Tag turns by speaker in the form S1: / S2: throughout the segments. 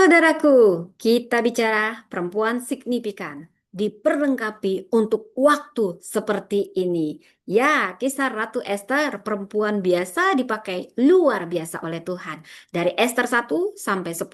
S1: Saudaraku, kita bicara perempuan signifikan, diperlengkapi untuk waktu seperti ini. Ya, kisah Ratu Ester, perempuan biasa dipakai luar biasa oleh Tuhan. Dari Ester 1 sampai 10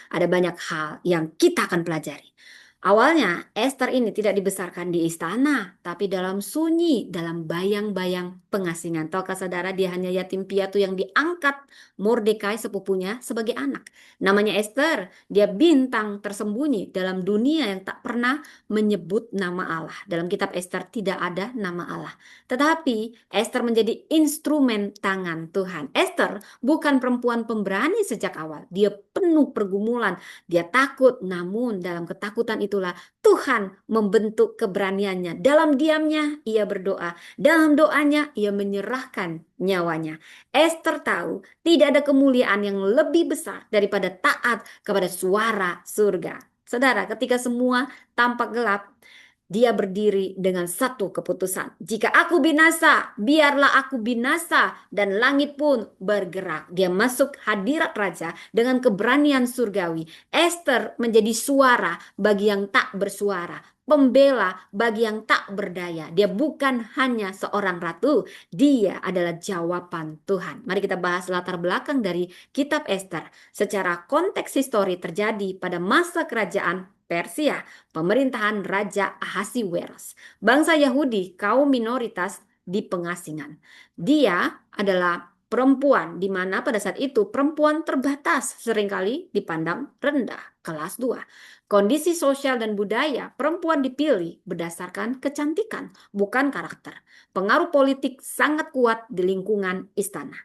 S1: ada banyak hal yang kita akan pelajari. Awalnya, Ester ini tidak dibesarkan di istana, tapi dalam sunyi, dalam bayang-bayang pengasingan. Tahukah saudara, dia hanya yatim piatu yang diangkat Mordekai sepupunya sebagai anak. Namanya Esther, dia bintang tersembunyi dalam dunia yang tak pernah menyebut nama Allah. Dalam kitab Esther tidak ada nama Allah. Tetapi Esther menjadi instrumen tangan Tuhan. Esther bukan perempuan pemberani sejak awal. Dia penuh pergumulan, dia takut, namun dalam ketakutan itulah Tuhan membentuk keberaniannya. Dalam diamnya ia berdoa, dalam doanya ia menyerahkan nyawanya. Esther tahu tidak ada kemuliaan yang lebih besar daripada taat kepada suara surga. Saudara, ketika semua tampak gelap, dia berdiri dengan satu keputusan. Jika aku binasa, biarlah aku binasa dan langit pun bergerak. Dia masuk hadirat raja dengan keberanian surgawi. Esther menjadi suara bagi yang tak bersuara, pembela bagi yang tak berdaya. Dia bukan hanya seorang ratu, dia adalah jawaban Tuhan. Mari kita bahas latar belakang dari kitab Esther. Secara konteks histori terjadi pada masa kerajaan Persia, pemerintahan Raja Ahasiweros. Bangsa Yahudi, kaum minoritas di pengasingan. Dia adalah perempuan di mana pada saat itu perempuan terbatas seringkali dipandang rendah, kelas 2. Kondisi sosial dan budaya, perempuan dipilih berdasarkan kecantikan, bukan karakter. Pengaruh politik sangat kuat di lingkungan istana.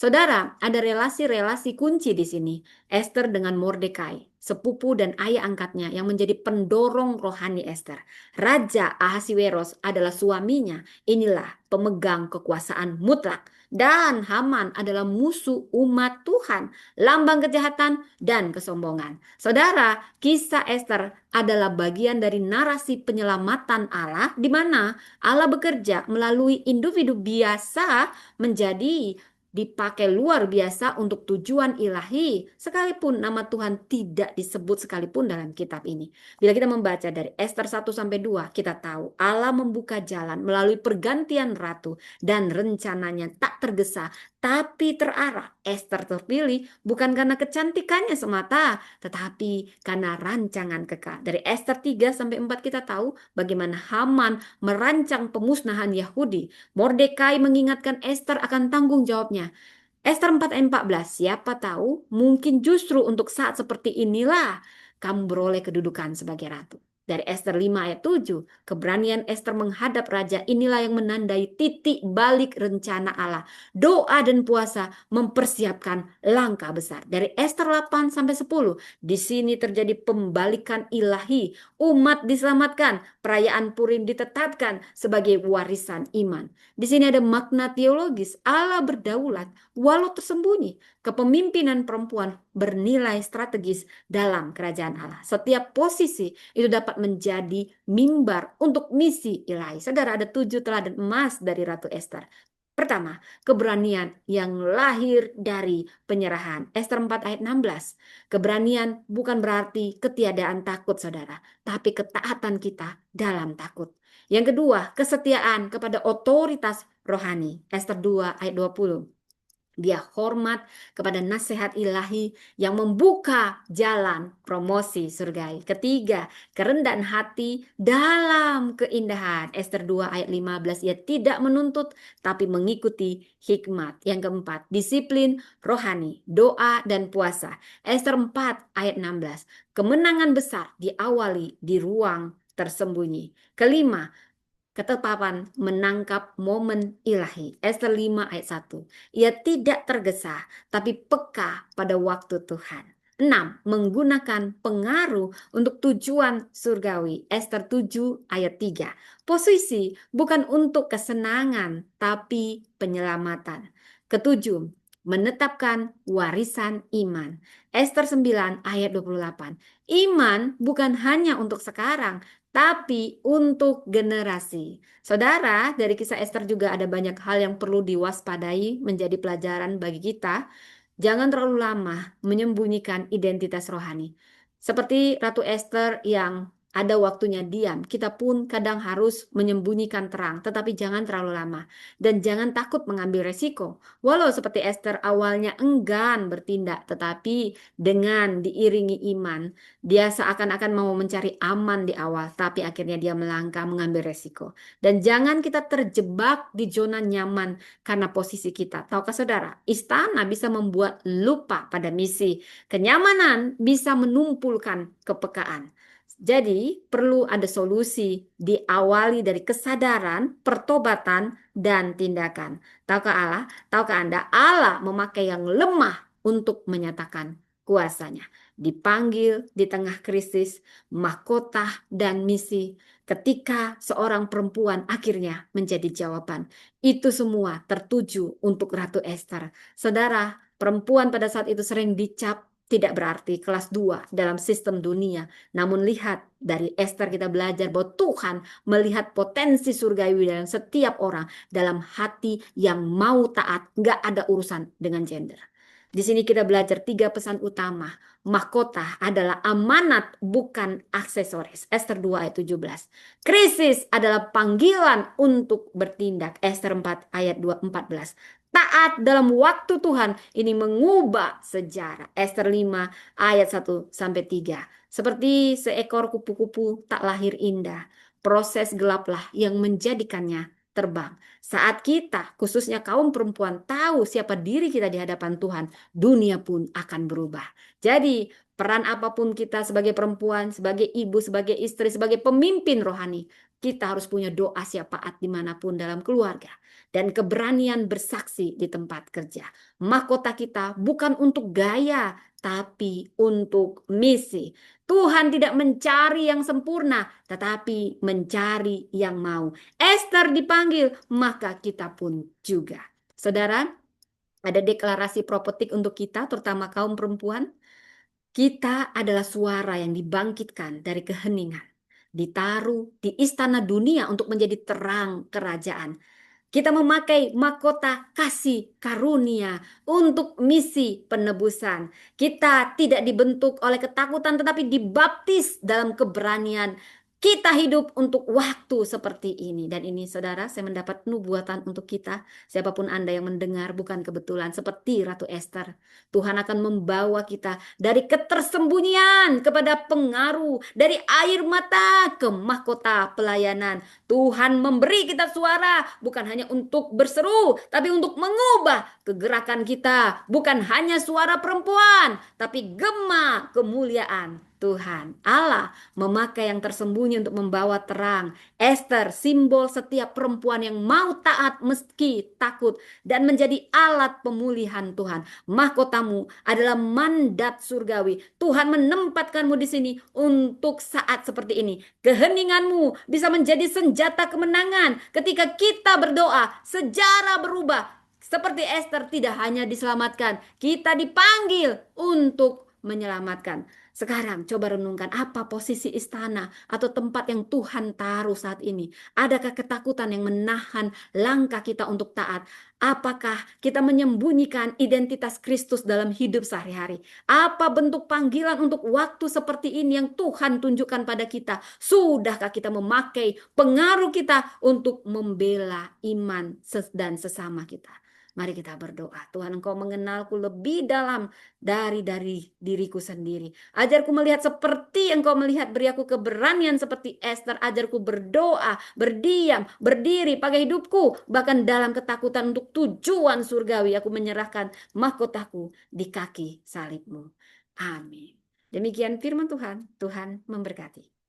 S1: Saudara, ada relasi-relasi kunci di sini. Esther dengan Mordekai, sepupu dan ayah angkatnya yang menjadi pendorong rohani Esther. Raja Ahasiweros adalah suaminya. Inilah pemegang kekuasaan mutlak. Dan Haman adalah musuh umat Tuhan, lambang kejahatan dan kesombongan. Saudara, kisah Esther adalah bagian dari narasi penyelamatan Allah di mana Allah bekerja melalui individu biasa menjadi dipakai luar biasa untuk tujuan ilahi, sekalipun nama Tuhan tidak disebut sekalipun dalam kitab ini. Bila kita membaca dari Esther 1 sampai 2, kita tahu Allah membuka jalan melalui pergantian ratu dan rencananya tak tergesa tapi terarah. Esther terpilih bukan karena kecantikannya semata, tetapi karena rancangan kekal. Dari Esther 3 sampai 4 kita tahu bagaimana Haman merancang pemusnahan Yahudi. Mordekai mengingatkan Esther akan tanggung jawabnya. Esther 4 ayat 14, siapa tahu mungkin justru untuk saat seperti inilah kamu beroleh kedudukan sebagai ratu. Dari Esther 5 ayat 7, keberanian Esther menghadap raja inilah yang menandai titik balik rencana Allah. Doa dan puasa mempersiapkan langkah besar. Dari Esther 8 sampai 10, di sini terjadi pembalikan ilahi. Umat diselamatkan, perayaan Purim ditetapkan sebagai warisan iman. Di sini ada makna teologis, Allah berdaulat walau tersembunyi. Kepemimpinan perempuan bernilai strategis dalam kerajaan Allah. Setiap posisi itu dapat menjadi mimbar untuk misi ilahi. Saudara, ada 7 teladan emas dari Ratu Esther. Pertama, keberanian yang lahir dari penyerahan. Esther 4 ayat 16. Keberanian bukan berarti ketiadaan takut, saudara, tapi ketaatan kita dalam takut. Yang kedua, kesetiaan kepada otoritas rohani. Esther 2 ayat 20. Dia hormat kepada nasihat ilahi yang membuka jalan promosi surgai. Ketiga, kerendahan hati dalam keindahan. Esther 2 ayat 15, ia tidak menuntut tapi mengikuti hikmat. Yang keempat, disiplin rohani, doa dan puasa. Esther 4 ayat 16, kemenangan besar diawali di ruang tersembunyi. Kelima, ketetapan menangkap momen ilahi. Esther 5 ayat 1. Ia tidak tergesa, tapi peka pada waktu Tuhan. 6. Menggunakan pengaruh untuk tujuan surgawi. Esther 7 ayat 3. Posisi bukan untuk kesenangan, tapi penyelamatan. Ketujuh, menetapkan warisan iman. Esther 9 ayat 28. Iman bukan hanya untuk sekarang, tapi untuk generasi. Saudara, dari kisah Esther juga ada banyak hal yang perlu diwaspadai menjadi pelajaran bagi kita. Jangan terlalu lama menyembunyikan identitas rohani. Seperti Ratu Esther yang ada waktunya diam, kita pun kadang harus menyembunyikan terang, tetapi jangan terlalu lama. Dan jangan takut mengambil resiko. Walau seperti Esther awalnya enggan bertindak, tetapi dengan diiringi iman, dia seakan-akan mau mencari aman di awal, tapi akhirnya dia melangkah mengambil resiko. Dan jangan kita terjebak di zona nyaman karena posisi kita. Tahukah saudara, istana bisa membuat lupa pada misi. Kenyamanan bisa menumpulkan kepekaan. Jadi, perlu ada solusi diawali dari kesadaran, pertobatan, dan tindakan. Tahukah Allah? Tahukah Anda? Allah memakai yang lemah untuk menyatakan kuasanya. Dipanggil di tengah krisis, mahkota, dan misi. Ketika seorang perempuan akhirnya menjadi jawaban. Itu semua tertuju untuk Ratu Esther. Saudara, perempuan pada saat itu sering dicap tidak berarti kelas 2 dalam sistem dunia. Namun lihat dari Esther kita belajar bahwa Tuhan melihat potensi surgawi dalam setiap orang dalam hati yang mau taat, nggak ada urusan dengan gender. Di sini kita belajar 3 pesan utama. Mahkota adalah amanat bukan aksesoris. Esther 2 ayat 17. Krisis adalah panggilan untuk bertindak. Esther 4 ayat 14. Taat dalam waktu Tuhan ini mengubah sejarah. Esther 5 ayat 1 sampai 3. Seperti seekor kupu-kupu tak lahir indah, proses gelaplah yang menjadikannya terbang. Saat kita, khususnya kaum perempuan, tahu siapa diri kita di hadapan Tuhan, dunia pun akan berubah. Jadi, peran apapun kita sebagai perempuan, sebagai ibu, sebagai istri, sebagai pemimpin rohani, kita harus punya doa syafaat dimanapun dalam keluarga dan keberanian bersaksi di tempat kerja. Mahkota kita bukan untuk gaya, tapi untuk misi. Tuhan tidak mencari yang sempurna, tetapi mencari yang mau. Esther dipanggil, maka kita pun juga. Saudara, ada deklarasi prophetik untuk kita, terutama kaum perempuan. Kita adalah suara yang dibangkitkan dari keheningan, ditaruh di istana dunia untuk menjadi terang kerajaan. Kita memakai mahkota kasih karunia untuk misi penebusan. Kita tidak dibentuk oleh ketakutan tetapi dibaptis dalam keberanian. Kita hidup untuk waktu seperti ini. Dan ini saudara, saya mendapat nubuatan untuk kita. Siapapun Anda yang mendengar bukan kebetulan seperti Ratu Esther. Tuhan akan membawa kita dari ketersembunyian kepada pengaruh. Dari air mata ke mahkota pelayanan. Tuhan memberi kita suara bukan hanya untuk berseru, tapi untuk mengubah kegerakan kita. Bukan hanya suara perempuan, tapi gema kemuliaan Tuhan. Allah memakai yang tersembunyi untuk membawa terang. Esther, simbol setiap perempuan yang mau taat meski takut dan menjadi alat pemulihan Tuhan. Mahkotamu adalah mandat surgawi. Tuhan menempatkanmu di sini untuk saat seperti ini. Keheninganmu bisa menjadi senjata kemenangan. Ketika kita berdoa, sejarah berubah. Seperti Esther tidak hanya diselamatkan, kita dipanggil untuk menyelamatkan. Sekarang coba renungkan apa posisi istana atau tempat yang Tuhan taruh saat ini. Adakah ketakutan yang menahan langkah kita untuk taat? Apakah kita menyembunyikan identitas Kristus dalam hidup sehari-hari? Apa bentuk panggilan untuk waktu seperti ini yang Tuhan tunjukkan pada kita? Sudahkah kita memakai pengaruh kita untuk membela iman dan sesama kita? Mari kita berdoa. Tuhan, Engkau mengenalku lebih dalam dari diriku sendiri. Ajarku melihat seperti Engkau melihat, beri aku keberanian seperti Esther. Ajarku berdoa, berdiam, berdiri pakai hidupku. Bahkan dalam ketakutan untuk tujuan surgawi, aku menyerahkan mahkotaku di kaki salibmu. Amin. Demikian firman Tuhan. Tuhan memberkati.